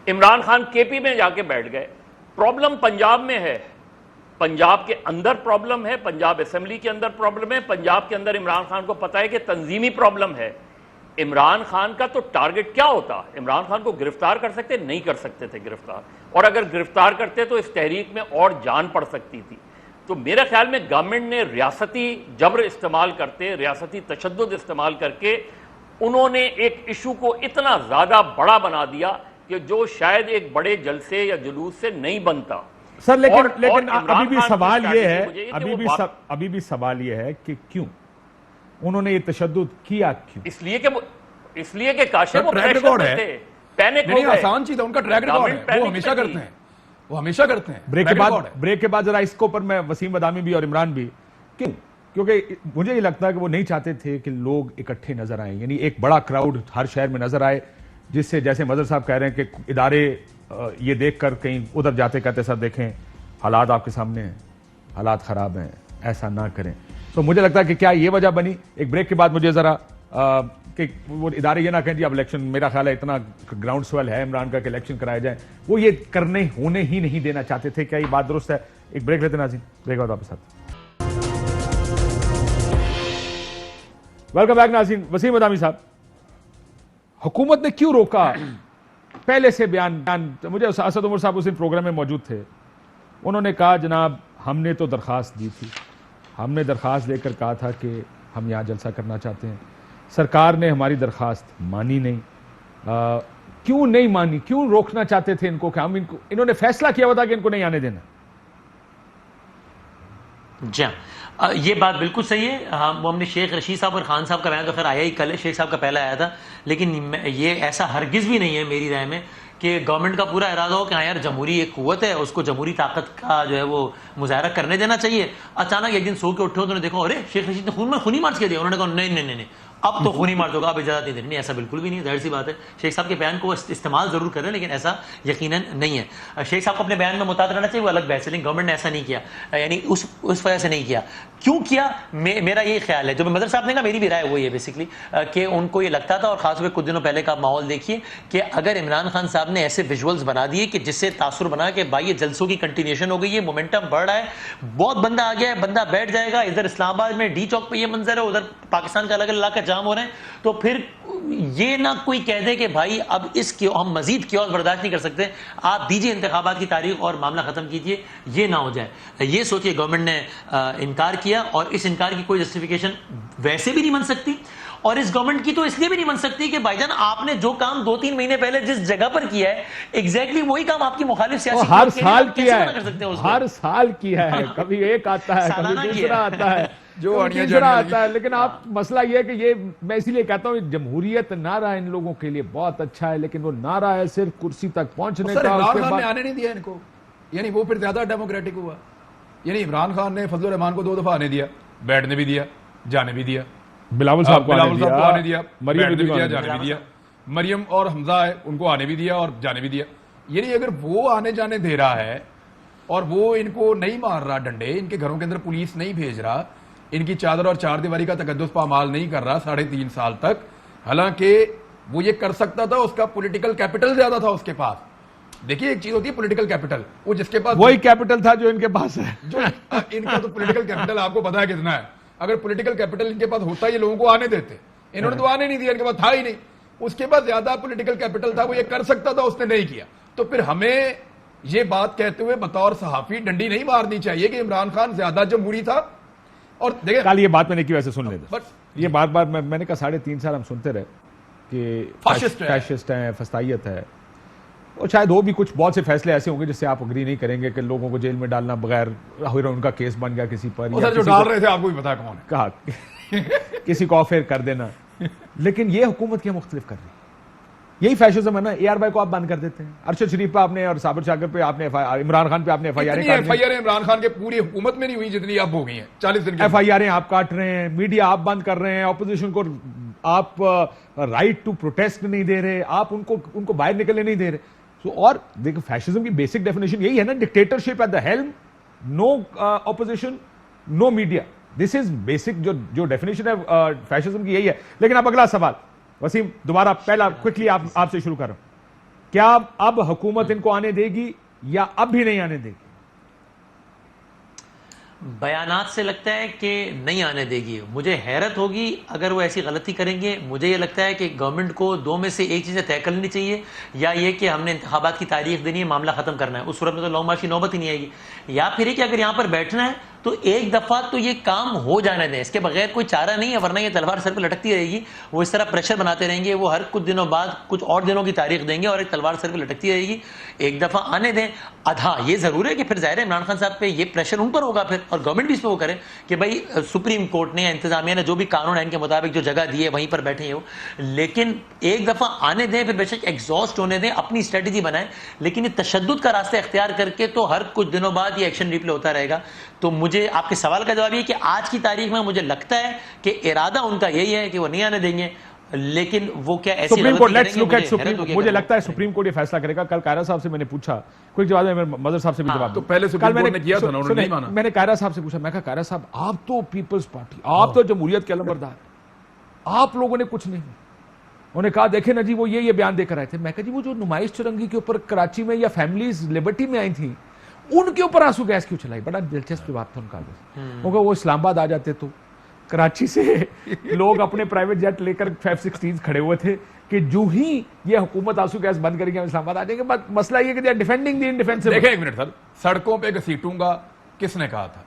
عمران خان کے پی میں جا کے بیٹھ گئے. پرابلم پنجاب میں ہے، پنجاب کے اندر پرابلم ہے، پنجاب اسمبلی کے اندر پرابلم ہے. پنجاب کے اندر عمران خان کو پتا ہے کہ تنظیمی پرابلم ہے. عمران خان کا تو ٹارگٹ کیا ہوتا؟ عمران خان کو گرفتار کر سکتے نہیں کر سکتے تھے گرفتار، اور اگر گرفتار کرتے تو اس تحریک میں اور جان پڑ سکتی تھی. تو میرے خیال میں گورنمنٹ نے ریاستی جبر استعمال کرتے، ریاستی تشدد استعمال کر کے انہوں نے ایک ایشو کو اتنا زیادہ بڑا بنا دیا کہ جو شاید ایک بڑے جلسے یا جلوس سے نہیں بنتا. سر لیکن عمران ابھی بھی خان کی سوال یہ ہے، اسٹریٹجی مجھے کہ وہ ابھی بھی سوال یہ ہے کہ کیوں انہوں نے یہ تشدد کیا؟ کیوں؟ اس لیے کہ کاشف وہ ٹریک پریشر ریکارڈ میں ہے. تھے، پینک ہو نہیں گئے. آسان چیز ہے، ان کا ٹریک ریکارڈ ہے، گورنمنٹ وہ پینک ہمیشہ میں کرتے تھی. ہیں، وہ ہمیشہ کرتے ہیں. بریک کے بعد ذرا اس کو پر میں وسیم بدامی بھی اور عمران بھی، کیونکہ مجھے یہ لگتا ہے کہ وہ نہیں چاہتے تھے کہ لوگ اکٹھے نظر آئیں، یعنی ایک بڑا کراؤڈ ہر شہر میں نظر آئے، جس سے جیسے مظہر صاحب کہہ رہے ہیں کہ ادارے یہ دیکھ کر کہیں ادھر جاتے کہتے سر دیکھیں حالات آپ کے سامنے ہیں، حالات خراب ہیں، ایسا نہ کریں. تو مجھے لگتا ہے کہ کیا یہ وجہ بنی. ایک بریک کے بعد مجھے ذرا کہ وہ ادارے یہ نہ کہیں جی اب الیکشن، میرا خیال ہے اتنا گراؤنڈ سویل ہے عمران کا کہ الیکشن کرائے جائیں، وہ یہ ہونے ہی نہیں دینا چاہتے تھے. کیا یہ بات درست ہے؟ ایک بریک لیتے ناظرین، بریک بعد واپس آتے. ویلکم بیک ناظرین. وسیم بدامی صاحب، حکومت نے کیوں روکا؟ پہلے سے بیان مجھے اسد عمر صاحب اس دن پروگرام میں موجود تھے، انہوں نے کہا جناب ہم نے تو درخواست دی تھی، ہم نے درخواست لے کر کہا تھا کہ ہم یہاں جلسہ کرنا چاہتے ہیں، سرکار نے ہماری درخواست مانی نہیں. کیوں نہیں مانی؟ کیوں روکنا چاہتے تھے ان کو کہ ہم انہوں نے فیصلہ کیا ہوا تھا کہ ان کو نہیں آنے دینا؟ جی ہاں، یہ بات بالکل صحیح ہے. وہ ہم نے شیخ رشید صاحب اور خان صاحب کا بیان تو خیر آیا ہی کل ہے، شیخ صاحب کا پہلا آیا تھا، لیکن یہ ایسا ہرگز بھی نہیں ہے میری رائے میں کہ گورنمنٹ کا پورا ارادہ ہو کہ ہاں یار جمہوری ایک قوت ہے، اس کو جمہوری طاقت کا جو ہے وہ مظاہرہ کرنے دینا چاہیے. اچانک ایک دن سو کے اٹھے ہو تو نے دیکھا ارے شیخ رشید نے خونی مارچ کیا دیا، انہوں نے کہا نہیں اب تو خونی مارچ ہوگا، اب اجازت نہیں دینی. نہیں، ایسا بالکل بھی نہیں، ظاہر سی بات ہے. شیخ صاحب کے بیان کو استعمال ضرور کر رہے ہیں لیکن ایسا یقیناً نہیں ہے. شیخ صاحب کو اپنے بیان میں محتاط رہنا چاہیے، وہ الگ بحث ہے، لیکن گورنمنٹ نے ایسا نہیں کیا، یعنی اس وجہ سے نہیں کیا. کیوں کیا؟ میرا یہ خیال ہے، جو مظہر صاحب نے کہا میری بھی رائے وہی ہے بیسکلی، کہ ان کو یہ لگتا تھا، اور خاص طور پہ کچھ دنوں پہلے کا ماحول دیکھیے کہ اگر عمران خان صاحب نے ایسے ویژولز بنا دیے کہ جس سے تاثر بنا کہ بھائی یہ جلسوں کی کنٹینیوشن ہو گئی ہے، مومنٹم بڑھ رہا ہے، بہت بندہ آ گیا ہے، بندہ بیٹھ جائے گا، ادھر اسلام آباد میں ڈی چوک پہ یہ منظر ہے، ادھر پاکستان کا الگ الگ علاقہ جام ہو رہے ہیں، تو پھر یہ نہ کوئی کہہ دے کہ بھائی اب ہم مزید کیوس برداشت نہیں کر سکتے، آپ دیجئے انتخابات کی تاریخ اور معاملہ ختم کیجئے، یہ نہ ہو جائے. یہ سوچئے گورنمنٹ نے انکار کیا، اور اس انکار کی کوئی جسٹیفیکیشن ویسے بھی نہیں بن سکتی. اور اس گورنمنٹ کی تو اس لیے بھی نہیں بن سکتی کہ بھائی جان آپ نے جو کام 2-3 مہینے پہلے جس جگہ پر کیا ہے ایگزیکٹلی وہی کام آپ کی مخالف سیاسی ہر قوت کے سال لیے کیا کیسے منع کر سکتے ہیں ہے، اس کو؟ ہر سال کیا ہے، کبھی ایک آتا ہے، سالانہ کبھی کیا دوسرا ہے۔ آتا ہے، جو کبھی آنیاں تیسرا جانے آتا ہے، لیکن آپ مسئلہ یہ ہے کہ یہ میں اسی لیے کہتا ہوں جمہوریت نعرہ ان لوگوں کے لیے بہت اچھا ہے، لیکن وہ نعرہ ہے صرف کرسی تک پہنچنے سر کا، اس عمران کے خان بعد نے آنے نہیں دیا ان کو، یعنی وہ پھر زیادہ ڈیموکریٹک ہوا. یعنی عمران خان نے فضل الرحمان کو 2 دفعہ آنے دیا، بیٹھنے بھی دیا، جانے بھی دیا. بلاول صاحب کو بلاول صاحب کو آنے دیا، مریم بیٹھنے بھی کو دیا، آنے جانے بھی دیا. مریم اور حمزہ ہے ان کو آنے بھی دیا اور جانے بھی دیا. یعنی اگر وہ آنے جانے دے رہا ہے اور وہ ان کو نہیں مار رہا ڈنڈے، ان کے گھروں کے اندر پولیس نہیں بھیج رہا، ان کی چادر اور چار دیواری کا تقدس پامال نہیں کر رہا 3.5 سال تک، حالانکہ وہ یہ کر سکتا تھا، اس کا پولیٹیکل کیپٹل زیادہ تھا اس کے پاس. دیکھیے ایک چیز ہوتی ہے پولیٹیکل کیپٹل، وہ جس کے پاس وہی کیپٹل تھا جو ان کے پاس ہے. جو ان کا تو پولیٹیکل کیپٹل آپ کو پتا ہے کتنا ہے. اگر پولیٹیکل کیپٹل ان کے پاس ہوتا یہ لوگوں کو آنے دیتے، انہوں نے تو آنے نہیں دیا، ان کے پاس تھا ہی نہیں. اس کے پاس زیادہ پولیٹیکل کیپٹل تھا، وہ یہ کر سکتا تھا، اس نے نہیں کیا. تو پھر ہمیں یہ بات کہتے ہوئے بطور صحافی ڈنڈی نہیں مارنی چاہیے کہ عمران خان زیادہ جمہوری تھا. اور دیکھیں کل یہ بات میں نے کی ویسے سن لیتے، بٹ یہ بار بار میں نے کہا 3.5 سال ہم سنتے رہے کہ فیشسٹ ہیں، فسطائیت ہے، اور شاید وہ بھی کچھ بہت سے فیصلے ایسے ہوں گے جس سے آپ اگری نہیں کریں گے کہ لوگوں کو جیل میں ڈالنا بغیر ان کا کیس بن گیا کسی پر، جو ڈال رہے تھے آپ کو بھی پتا کون ہے، کہا کسی کو آفر کر دینا. لیکن یہ حکومت کیا مختلف کر رہی ہے، یہی فیشزم ہے نا. اے آر وائی کو آپ بند کر دیتے ہیں، ارشد شریف پہ آپ نے اور صابر شاکر پہ آپ نے عمران خان پہ آپ نے F I R Imran Khan کے پوری حکومت میں نہیں ہوئی جتنی اب ہو گئی ہیں 40 دن ایف آئی آر آپ کاٹ رہے ہیں، میڈیا آپ بند کر رہے ہیں، اپوزیشن کو آپ رائٹ ٹو پروٹیسٹ نہیں دے رہے، آپ ان کو باہر نکلنے نہیں دے رہے. اور دیکھو فیشزم کی بیسک ڈیفینیشن یہی ہے نا، dictatorship at the helm, no opposition, no media. This is basic جو ڈیفینیشن ہے فیشزم کی، یہی ہے. لیکن اب اگلا سوال وسیم، دوبارہ پہلا کوئکلی آپ سے شروع کر رہا ہوں. کیا اب حکومت ان کو آنے دے گی یا اب بھی نہیں آنے دے گی؟ بیانات سے لگتا ہے کہ نہیں آنے دے گی. مجھے حیرت ہوگی اگر وہ ایسی غلطی کریں گے. مجھے یہ لگتا ہے کہ گورنمنٹ کو 2 میں سے ایک چیزیں طے کر لینی چاہیے، یا یہ کہ ہم نے انتخابات کی تاریخ دینی ہے، معاملہ ختم کرنا ہے. اس صورت میں تو لانگ مارچ کی نوبت ہی نہیں آئے گی. یا پھر یہ کہ اگر یہاں پر بیٹھنا ہے تو ایک دفعہ تو یہ کام ہو جانے دیں، اس کے بغیر کوئی چارہ نہیں ہے، ورنہ یہ تلوار سر پہ لٹکتی رہے گی. وہ اس طرح پریشر بناتے رہیں گے، وہ ہر کچھ دنوں بعد کچھ اور دنوں کی تاریخ دیں گے اور ایک تلوار سر پہ لٹکتی رہے گی. ایک دفعہ آنے دیں. ہاں یہ ضرور ہے کہ پھر ظاہر ہے عمران خان صاحب پہ یہ پریشر ان پر ہوگا پھر، اور گورنمنٹ بھی اس پہ وہ کرے کہ بھائی سپریم کورٹ نے یا انتظامیہ نے جو بھی قانون ہے ان کے مطابق جو جگہ دی ہے وہیں پر بیٹھے ہو. لیکن ایک دفعہ آنے دیں، پھر بے شک ایگزاسٹ ہونے دیں، اپنی اسٹریٹجی بنائیں. لیکن یہ تشدد کا راستہ اختیار کر کے تو ہر کچھ دنوں بعد یہ ایکشن ریپلے ہوتا رہے گا. تو مجھے آپ کے سوال کا جواب یہ کہ آج کی تاریخ میں مجھے لگتا ہے کہ ارادہ ان کا یہی ہے کہ وہ نہیں آنے دیں گے. لیکن وہ کیا ایسی سپریم کورٹ، غلطی لیٹس کریں لک گے، ایٹ سپریم، مجھے لگتا ہے سپریم کورٹ یہ فیصلہ کرے گا. کل قائرہ صاحب سے میں نے پوچھا، کوئی جواب ہے، مظہر صاحب سے بھی جواب تو پہلے سپریم کورٹ نے کیا تھا نا، انہوں نے نہیں مانا. میں نے قائرہ صاحب سے پوچھا، میں کہا قائرہ صاحب آپ تو پیپلز پارٹی، آپ تو جمہوریت کے علمبردار، آپ لوگوں نے کچھ نہیں. انہوں نے کہا دیکھیں نا جی وہ یہ بیان دے کر آئے تھے. میں کہا جی وہ جو نمائش چرنگی کے اوپر کراچی میں یا فیملیز لبرٹی میں آئی تھیں ان کے اوپر آنسو گیس کیوں چلائی؟ بڑا دلچسپ بات تھا ان کا. کیونکہ وہ اسلام آباد آ جاتے تو کراچی سے لوگ اپنے پرائیویٹ جیٹ لے کر 5-16 کھڑے ہوئے تھے کہ جو ہی یہ حکومت آنسو گیس بند کرے گی ہم اسلام آباد آ جائیں گے. بس مسئلہ یہ کہ دے آر ڈیفینڈنگ دی انڈیفینسیبل. دیکھیں ایک منٹ سر، سڑکوں پہ گھسیٹوں گا کس نے کہا تھا؟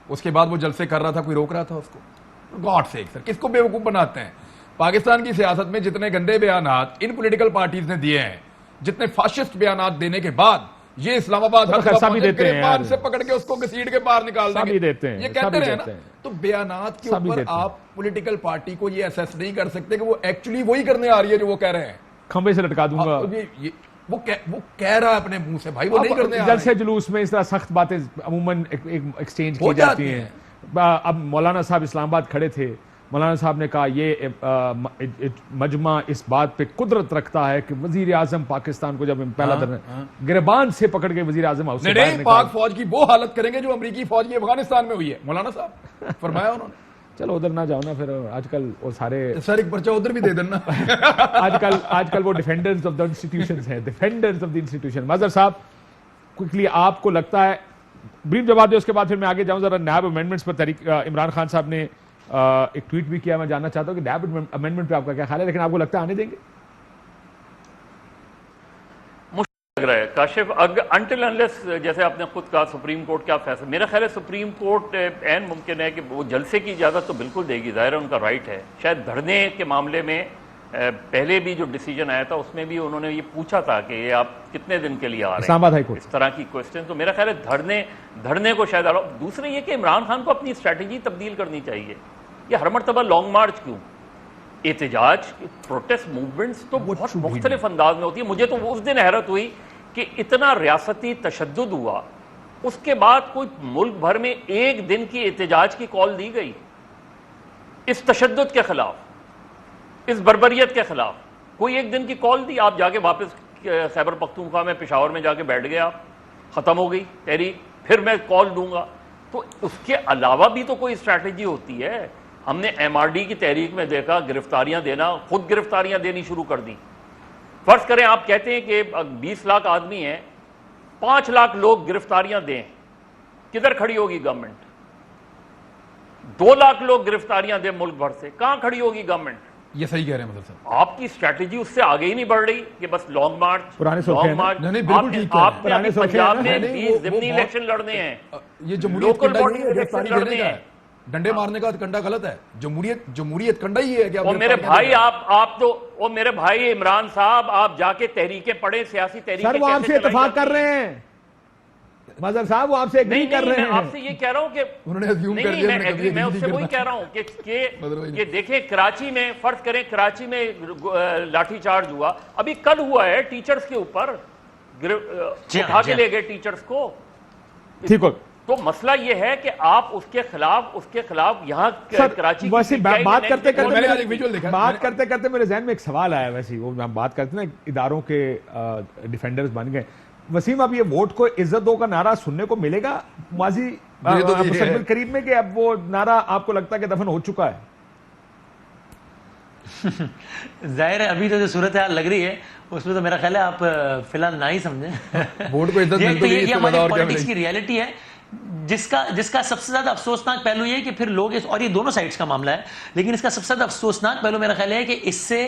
اس کے بعد وہ جلسے کر رہا تھا، کوئی روک رہا تھا اس کو؟ گاڈ سیک سر، کس کو بیوقوف بناتے ہیں؟ پاکستان کی سیاست میں جتنے گندے بیانات ان پولیٹیکل پارٹیز نے دیے ہیں، جتنے فاشسٹ بیانات دینے کے بعد یہ اسلام آباد گریبان سے پکڑ کے اس کو گھسیٹ کے باہر نکال دیں گے، یہ کہتے رہے نا. تو بیانات کے اوپر آپ پولیٹیکل پارٹی کو یہ اسیس نہیں کر سکتے کہ وہ ایکچولی وہی کرنے آ رہی ہے جو وہ کہہ رہے ہیں. کھمبے سے لٹکا دوں گا، وہ کہہ رہا ہے اپنے منہ سے، بھائی وہ نہیں کرنے آ رہے. جلسے جلوس میں اس طرح سخت باتیں عموماً ایکسچینج کی جاتی ہیں. اب مولانا صاحب اسلام آباد کھڑے تھے، مولانا صاحب نے کہا یہ مجمع اس بات پہ قدرت رکھتا ہے کہ وزیر اعظم پاکستان کو جب پہلا گریبان سے پکڑ کے وزیر اعظم نہیں پاک فوج کی وہ حالت کریں گے جو امریکی فوج کی افغانستان میں ہوئی ہے، مولانا صاحب فرمایا انہوں نے. چلو ادھر نہ جاؤ نا پھر. آج کل وہ سارے سر ایک پرچہ ادھر بھی دے دینا. آج کل وہ ڈیفینڈرز آف دا انسٹیٹیوشنز ہیں، ڈیفینڈرز آف دی انسٹیٹیوشن. مظہر صاحب کوئکلی آپ کو لگتا ہے، بریف جواب دے، اس کے بعد پھر میں آگے جاؤں. ذرا نیب امینڈمنٹس پر عمران خان صاحب نے ایک ٹویٹ بھی کیا، میں جاننا چاہتا ہوں کہ نیب امینڈمنٹ پہ آپ کا کیا خیال ہے؟ لیکن آپ کو لگتا ہے آنے دیں گے؟ لگ رہا ہے کاشف انٹل انلیس جیسے آپ نے خود کہا سپریم کورٹ کیا فیصلہ، میرا خیال ہے سپریم کورٹ عین ممکن ہے کہ وہ جلسے کی اجازت تو بالکل دے گی، ظاہر ہے ان کا رائٹ ہے. شاید دھرنے کے معاملے میں پہلے بھی جو ڈیسیجن آیا تھا اس میں بھی انہوں نے یہ پوچھا تھا کہ یہ آپ کتنے دن کے لیے آ رہے اسلام آباد ہائی ہیں، کورٹ اس طرح کی کوشچن. تو میرا خیال ہے دھرنے کو شاید. دوسرے یہ کہ عمران خان کو اپنی اسٹریٹجی تبدیل کرنی چاہیے. یہ ہر مرتبہ لانگ مارچ کیوں؟ احتجاج پروٹیسٹ موومنٹس تو بہت مختلف انداز میں ہوتی ہے. مجھے تو اس دن حیرت ہوئی کہ اتنا ریاستی تشدد ہوا، اس کے بعد کوئی ملک بھر میں ایک دن کی احتجاج کی کال دی گئی اس تشدد کے خلاف، اس بربریت کے خلاف. کوئی ایک دن کی کال دی؟ آپ جا کے واپس خیبر پختونخوا میں پشاور میں جا کے بیٹھ گئے، آپ ختم ہو گئی تحریک، پھر میں کال دوں گا. تو اس کے علاوہ بھی تو کوئی اسٹریٹجی ہوتی ہے. ہم نے ایم آر ڈی کی تحریک میں دیکھا گرفتاریاں دینا، خود گرفتاریاں دینی شروع کر دی. فرض کریں آپ کہتے ہیں کہ 20 لاکھ آدمی ہیں، 5 لاکھ لوگ گرفتاریاں دیں، کدھر کھڑی ہوگی گورنمنٹ؟ 2 لاکھ لوگ گرفتاریاں دیں ملک بھر سے، کہاں کھڑی ہوگی گورنمنٹ؟ یہ صحیح کہہ رہے ہیں مدر صاحب. آپ کی اسٹریٹجی اس سے آگے ہی نہیں بڑھ رہی کہ بس لانگ مارچ پرانے سوچے ہیں. نہیں، بالکل ٹھیک کہہ رہے ہیں. آپ نے ابھی پنجاب میں نہیں، 20 وہ ضمنی بہت- الیکشن لڑنے ہیں، یہ جمہوریت لوکل کنڈا باڈی ہی ہے، گرفتاری الیکشن دینے لڑنے کا ہیں. ہے. ڈنڈے مارنے کا کنڈا غلط ہے. جمہوریت کنڈا ہی ہے کہ آپ اور میرے گرفتاریاں بھائی دے رہے ہیں. آپ تو اور میرے بھائی عمران صاحب آپ جا کے تحریکیں پڑھیں، سیاسی تحریکیں سر وہ آپ کیسے سے چلائی اتفاق جاتی کر ہیں. رہے ہیں مظہر صاحب، وہ آپ سے ایگری نہیں کر رہے میں ہیں. آپ سے یہ کہہ رہا ہوں کہ انہوں نے assume کر نہیں لیا، میں کبھی میں اس سے نہیں وہی کرنا. کہہ رہا ہوں مدر بھائی کہ دیکھیں کراچی میں فرض کریں کراچی میں لاٹھی چارج ہوا، ابھی کل ہوا ہے ٹیچرز کے اوپر، اٹھا کے لے گئے ٹیچرز کو. ٹھیک ہو تو مسئلہ یہ ہے کہ آپ اس کے خلاف یہاں کراچی کی ویسے PTI بات نے کرتے کال میں نے کرتے ایک ویژول دیکھا. بات کرتے کرتے میرے ذہن میں ایک سوال آیا. ویسے وہ ہم بات کرتے ہیں اداروں کے ڈیفینڈرز بن گئے. وسیم، اب یہ ووٹ کو عزت دو کا نعرہ سننے کو ملے گا ماضی مستقبل قریب میں، کہ اب وہ نعرہ آپ کو لگتا ہے کہ دفن ہو چکا ہے؟ ظاہر ہے ابھی تو جو صورتحال لگ رہی ہے اس میں تو میرا خیال ہے آپ فی الحال نہ ہی سمجھیں. ووٹ کو عزت یہ مل تو گئی، اس یہ کے بعد ہماری اور کیا پالیٹکس کی ملے گی؟ ریالٹی ہے جس کا سب سے زیادہ افسوسناک پہلو یہ ہے کہ پھر لوگ اور یہ دونوں سائڈز کا معاملہ ہے، لیکن اس کا سب سے زیادہ افسوسناک پہلو میرا خیال ہے کہ اس سے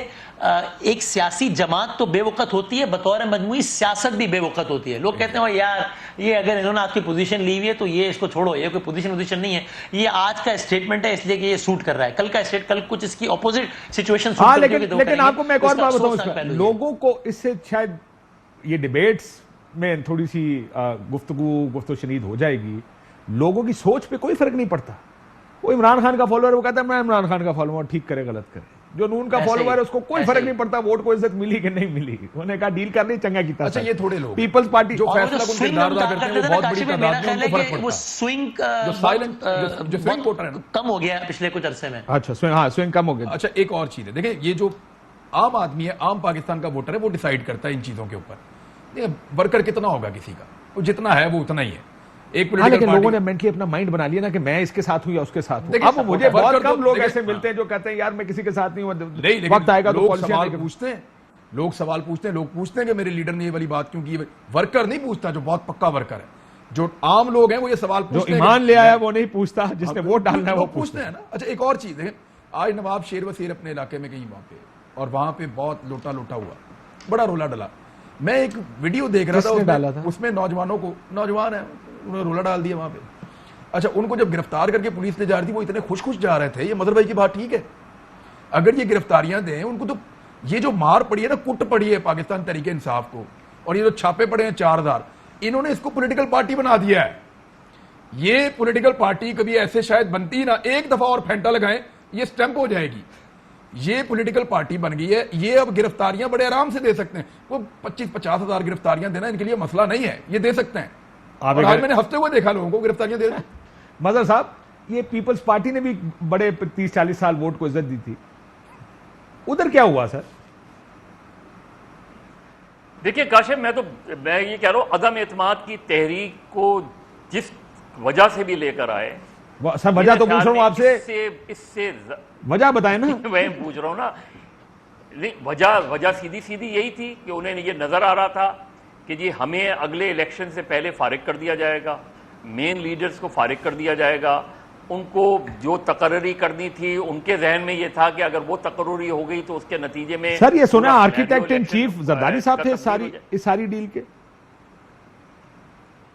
ایک سیاسی جماعت تو بے وقت ہوتی ہے، بطور مجموعی سیاست بھی بے وقت ہوتی ہے. لوگ کہتے ہیں یار یہ اگر انہوں نے آپ کی پوزیشن لی ہوئی ہے تو یہ اس کو چھوڑو، یہ کوئی پوزیشن نہیں ہے، یہ آج کا اسٹیٹمنٹ ہے اس لیے کہ یہ سوٹ کر رہا ہے. کل کچھ اس کی اپوزٹ سچویشن سوٹ ہاں، کرتی ہوگی تو لیکن آپ کو میں ایک اور بات بتاؤں، اس افسوسناک کا پہلو یہ ہے. لوگوں کو اس سے شاید یہ ڈیبیٹس میں تھوڑی سی گفت و شنید ہو جائے گی. لوگوں کی سوچ پہ کوئی فرق نہیں پڑتا. وہ عمران خان کا فالوور، وہ کہتا ہے میں عمران خان کا فالوور، ٹھیک کرے غلط کرے. جو نون کا فالوور ہے اس کو کوئی فرق نہیں پڑتا ووٹ کو عزت ملی کہ نہیں ملی. انہوں نے کہا ڈیل کرنی چنگا کیتا. اچھا، یہ تھوڑے لوگ پیپلز پارٹی جو اور وہ فیصلہ جو کن swing کردار ادا ہم کرتے ہیں وہ تھے نا بہت بڑی کاشف، تعداد میرا میں ان خیال کو ہے فرق کہ وہ پڑتا ہے. سوئنگ جو سائلنٹ جو سوئنگ ووٹر ہے نا. کم ہو گیا ہے پچھلے کچھ عرصے میں. اچھا سوئنگ کم ہو گیا. اچھا، ایک اور چیز ہے، دیکھیں یہ جو عام آدمی ہے، عام پاکستان کا ووٹر ہے، وہ ڈیسائیڈ کرتا ہے ان چیزوں کے اوپر. ورکر کتنا ہوگا کسی کا، وہ جتنا ہے وہ اتنا ہی ہے. ایک لیکن لوگوں نے مینٹلی اپنا مائنڈ بنا لیا نا کہ میں اس کے ساتھ ہوں یا اس کے ساتھ ہوں. اب مجھے بہت کم لوگ ایسے ملتے ہیں جو کہتے ہیں یار میں کسی کے ساتھ نہیں ہوں، وقت آئے گا تو لوگ سوال پوچھتے ہیں، لوگ پوچھتے ہیں کہ میرے لیڈر نے یہ والی بات کیوں کی. ورکر نہیں پوچھتا، جو بہت پکا ورکر ہے. جو عام لوگ ہیں وہ یہ سوال جو پوچھتے ہیں، ایمان لے آیا وہ نہیں پوچھتا، جس نے ووٹ ڈالنا ہے وہ پوچھتے ہیں نا. اچھا، ایک اور چیز ہے، آج نواب شیر وسیر اپنے علاقے میں کہیں وہاں پہ، اور وہاں پہ بہت لوٹا ہوا، بڑا رولا ڈلا. میں ایک ویڈیو دیکھ رہا تھا، اس میں نوجوانوں کو، نوجوان ہیں، انہوں نے رولا ڈال دیا وہاں پہ. اچھا، ان کو جب گرفتار کر کے پولیس لے جا رہی تھی وہ اتنے خوش جا رہے تھے. یہ مدر بھائی کی بات ٹھیک ہے، اگر یہ گرفتاریاں دیں ان کو، تو یہ جو مار پڑی ہے نا، کٹ پڑی ہے پاکستان تحریک انصاف کو، اور یہ جو چھاپے پڑے ہیں 4000، انہوں نے اس کو پولیٹیکل پارٹی بنا دیا ہے. یہ پولیٹیکل پارٹی کبھی ایسے شاید بنتی نہ، ایک دفعہ اور پھینٹا لگائیں یہ سٹیمپ ہو جائے گی. یہ پولیٹیکل پارٹی بن گئی ہے. یہ اب گرفتاریاں بڑے آرام سے دے سکتے ہیں. وہ 25-50 ہزار گرفتاریاں دینا ان کے لیے مسئلہ نہیں ہے، یہ دے سکتے ہیں. اور آج میں نے ہفتے ہوئے دیکھا لوگوں کو گرفتاریاں دے رہے ہیں. مظہر صاحب، یہ پیپلز پارٹی نے بھی بڑے 30-40 سال ووٹ کو عزت دی تھی، ادھر کیا ہوا سر؟ دیکھیے کاشف، میں یہ کہہ رہا ہوں عدم اعتماد کی تحریک کو جس وجہ سے بھی لے کر آئے، سر وجہ تو پوچھ رہا ہوں آپ سے، اس سے وجہ بتائیں نا. میں پوچھ رہا ہوں نا، وجہ سیدھی یہی تھی کہ انہیں یہ نظر آ رہا تھا کہ جی ہمیں اگلے الیکشن سے پہلے فارغ کر دیا جائے گا، مین لیڈرز کو فارغ کر دیا جائے گا. ان کو جو تقرری کرنی تھی ان کے ذہن میں یہ تھا کہ اگر وہ تقرری ہو گئی تو اس کے نتیجے میں. سر یہ سنا آرکیٹیکٹ ان چیف زرداری صاحب تھے اس ساری ڈیل کے.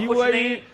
UAE,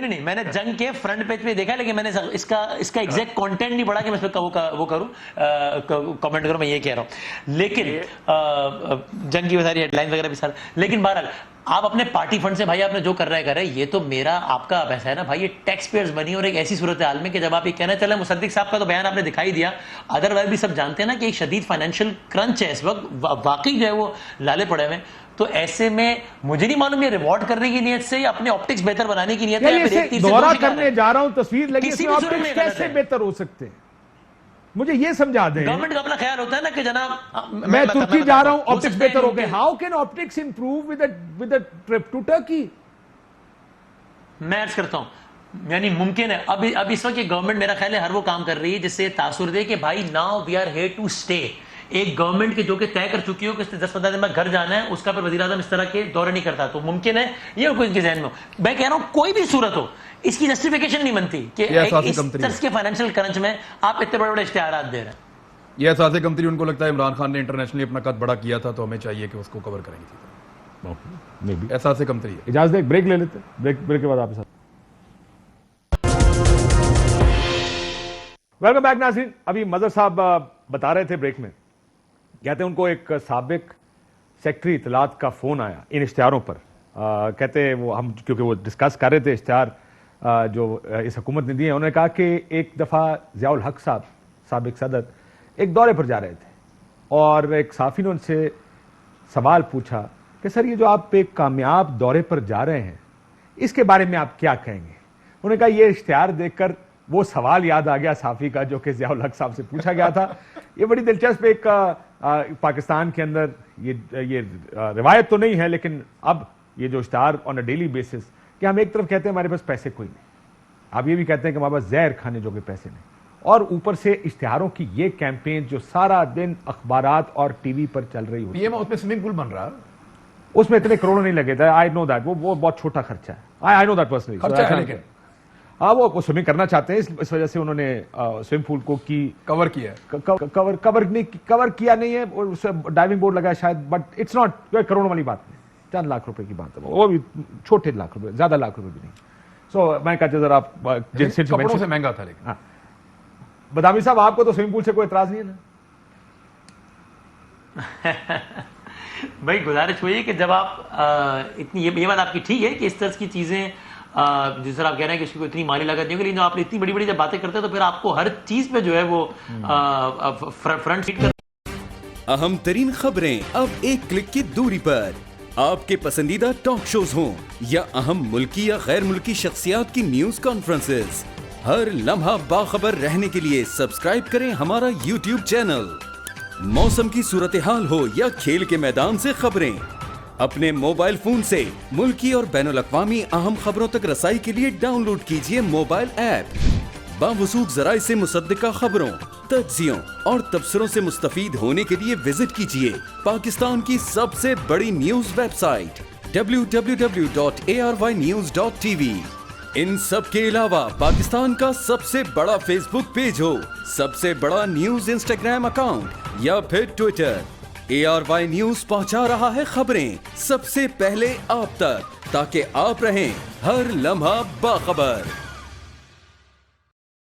نہیں میں نے جنگ کے فرنٹ پیج پہ دیکھا, لیکن میں نے اس کا ایگزیکٹ کانٹینٹ نہیں پڑھا کہ میں اس پہ وہ کروں کامنٹ کروں, میں یہ کہہ رہا ہوں. لیکن جنگ کی ساری ہیڈ لائن وغیرہ بھی سارا, لیکن بہرحال آپ اپنے پارٹی فنڈ سے بھائی آپ نے جو کر رہے یہ تو میرا آپ کا پیسہ ہے نا بھائی, یہ ٹیکس پیئرز بنی. اور ایک ایسی صورتحال میں کہ جب آپ یہ کہنا چلیں, مصدق صاحب کا تو بیان آپ نے دکھائی دیا, ادروائز بھی سب جانتے ہیں نا کہ ایک شدید فائنینشیل کرنچ ہے اس وقت, واقعی جو ہے وہ لالے پڑے ہوئے. تو ایسے میں مجھے نہیں معلوم یہ ریوارڈ کرنے کی نیت سے یا اپنے آپٹکس بہتر بنانے کی نیت ہے. دورہ کرنے جا رہا ہوں, تصویر لگی, اس میں آپٹکس کیسے بہتر ہو سکتے ہیں, مجھے یہ سمجھا دیں. گورنمنٹ کا اپنا خیال ہوتا ہے نا کہ جناب میں ترکی جا رہا ہوں, آپٹکس بہتر ہو گئے. How can optics improve with a trip to Turkey? میں عرض کرتا ہوں یعنی ممکن ہے اب اس وقت یہ گورنمنٹ میرا خیال ہے ہر وہ کام کر رہی ہے جس سے تاثر دے کہ بھائی now we are here to stay. ایک گورنمنٹ کے جو کہ طے کر چکی ہو کہ 10-15 دن میں گھر جانا ہے, اس کا پھر وزیر اعظم اس طرح کے دورے نہیں کرتا, تو ممکن ہے یہ کوئی ان کے ذہن میں ہو. میں کہہ رہا ہوں کوئی بھی صورت ہو, اس کی جسٹیفیکیشن نہیں بنتی کہ اس طرح کے فائنینشیل کرنچ میں آپ اتنے بڑے اشتہارات دے رہے ہیں. یہ احساس کمتری ان کو لگتا ہے عمران خان نے انٹرنیشنلی اپنا قد بڑا کیا تھا تو ہمیں چاہیے کہ اس کو کور کریں گے. احساس کمتری ہے. اجازت دیں, ایک بریک لے لیتے ہیں, بریک کے بعد آپ کے ساتھ. ویلکم بیک ناظرین. ابھی مظہر صاحب بتا رہے تھے بریک میں, کہتے ہیں ان کو ایک سابق سیکٹری اطلاعات کا فون آیا ان اشتہاروں پر. کہتے وہ ہم کیونکہ وہ ڈسکس کر رہے تھے اشتہار جو اس حکومت نے دیے ہیں, انہوں نے کہا کہ ایک دفعہ ضیاء الحق صاحب سابق صدر ایک دورے پر جا رہے تھے اور ایک صحافی نے ان سے سوال پوچھا کہ سر یہ جو آپ ایک کامیاب دورے پر جا رہے ہیں اس کے بارے میں آپ کیا کہیں گے. انہوں نے کہا یہ اشتہار دیکھ کر وہ سوال یاد آ گیا صحافی کا جو کہ ضیاء الحق صاحب سے پوچھا گیا تھا. یہ بڑی دلچسپ ایک پاکستان کے اندر یہ روایت تو نہیں ہے, لیکن اب یہ جو اشتہار آن اے ڈیلی بیسس کہ ہم ایک طرف کہتے ہیں ہمارے پاس پیسے کوئی نہیں, آپ یہ بھی کہتے ہیں کہ ہمارے پاس زہر کھانے جو کہ پیسے نہیں, اور اوپر سے اشتہاروں کی یہ کیمپین جو سارا دن اخبارات اور ٹی وی پر چل رہی ہوتی ہے. اس میں سوئمنگ پول بن رہا ہے, اس میں اتنے کروڑوں نہیں لگے تھے. آئی نو دیٹ, وہ بہت چھوٹا خرچہ ہے. آئی نو دیٹ پرسنلی خرچہ ہے, ہاں وہ سوئمنگ کرنا چاہتے ہیں, اس وجہ سے انہوں نے سوئمنگ پول کو کور کیا ہے. کور کیا نہیں ہے, ڈائیونگ بورڈ لگا شاید, بٹ اٹس ناٹ کروڑوں والی بات نہیں, چند لاکھ روپے کی بات ہے, وہ بھی چھوٹے لاکھ روپے, زیادہ لاکھ روپے بھی نہیں. سو میں کہتے ذرا کپڑوں سے مہنگا تھا. لیکن بدامی صاحب آپ کو تو سوئمنگ پول سے کوئی اعتراض نہیں ہے نا؟ بھائی گزارش ہوئی ہے کہ جب آپ اتنی یہ بات آپ کی ٹھیک ہے کہ اس طرح کی چیزیں جس طرح آپ کہہ رہے ہیں کہ اس کی کوئی اتنی مالی لاگت نہیں ہوگی, لیکن آپ نے اتنی بڑی بڑی جب باتیں کرتے ہیں تو پھر آپ کو ہر چیز پہ جو ہے وہ فرنٹ سیٹ کر. اہم ترین خبریں اب ایک کلک کی دوری پر, آپ کے پسندیدہ ٹاک شوز ہوں یا اہم ملکی یا غیر ملکی شخصیات کی نیوز کانفرنسز, ہر لمحہ باخبر رہنے کے لیے سبسکرائب کریں ہمارا یوٹیوب چینل. موسم کی صورتحال ہو یا کھیل کے میدان سے خبریں, اپنے موبائل فون سے ملکی اور بین الاقوامی اہم خبروں تک رسائی کے لیے ڈاؤن لوڈ کیجیے موبائل ایپ. باوثوق ذرائع سے مصدقہ خبروں, تجزیوں اور تبصروں سے مستفید ہونے کے لیے وزٹ کیجیے پاکستان کی سب سے بڑی نیوز ویب سائٹ www.arYnews.tv. ان سب کے علاوہ پاکستان کا سب سے بڑا فیس بک پیج ہو, سب سے بڑا نیوز انسٹاگرام اکاؤنٹ یا پھر ٹویٹر, ARY نیوز پہنچا رہا ہے خبریں سب سے پہلے آپ تک, تاکہ آپ رہیں ہر لمحہ باخبر.